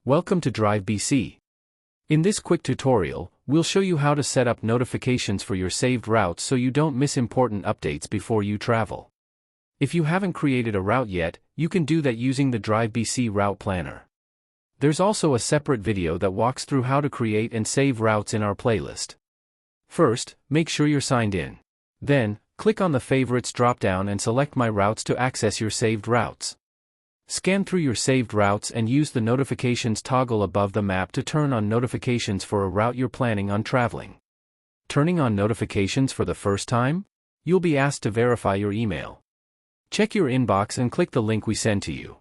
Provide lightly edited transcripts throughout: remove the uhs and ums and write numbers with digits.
Welcome to Drive BC. In this quick tutorial, we'll show you how to set up notifications for your saved routes so you don't miss important updates before you travel. If you haven't created a route yet, you can do that using the Drive BC Route Planner. There's also a separate video that walks through how to create and save routes in our playlist. First, make sure you're signed in. Then, click on the Favorites drop-down and select My Routes to access your saved routes. Scan through your saved routes and use the Notifications toggle above the map to turn on notifications for a route you're planning on traveling. Turning on notifications for the first time? You'll be asked to verify your email. Check your inbox and click the link we send to you.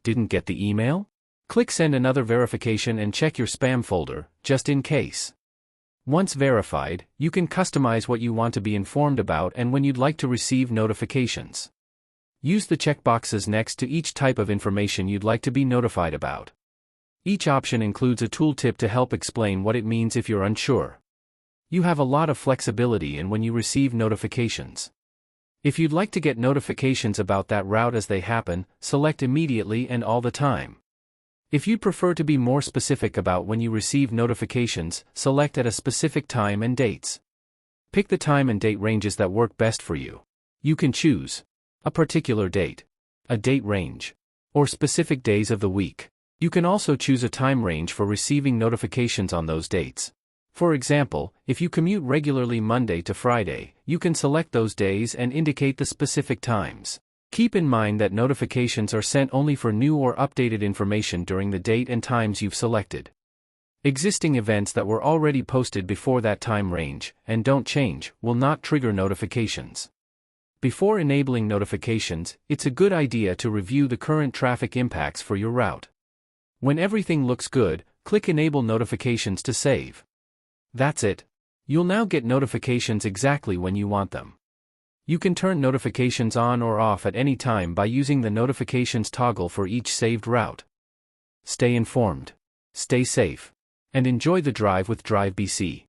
Didn't get the email? Click Send Another Verification and check your spam folder, just in case. Once verified, you can customize what you want to be informed about and when you'd like to receive notifications. Use the checkboxes next to each type of information you'd like to be notified about. Each option includes a tooltip to help explain what it means if you're unsure. You have a lot of flexibility in when you receive notifications. If you'd like to get notifications about that route as they happen, select Immediately and All the Time. If you'd prefer to be more specific about when you receive notifications, select at a specific time and dates. Pick the time and date ranges that work best for you. You can choose a particular date, a date range, or specific days of the week. You can also choose a time range for receiving notifications on those dates. For example, if you commute regularly Monday to Friday, you can select those days and indicate the specific times. Keep in mind that notifications are sent only for new or updated information during the date and times you've selected. Existing events that were already posted before that time range, and don't change, will not trigger notifications. Before enabling notifications, it's a good idea to review the current traffic impacts for your route. When everything looks good, click Enable Notifications to save. That's it. You'll now get notifications exactly when you want them. You can turn notifications on or off at any time by using the Notifications toggle for each saved route. Stay informed, stay safe, and enjoy the drive with Drive BC.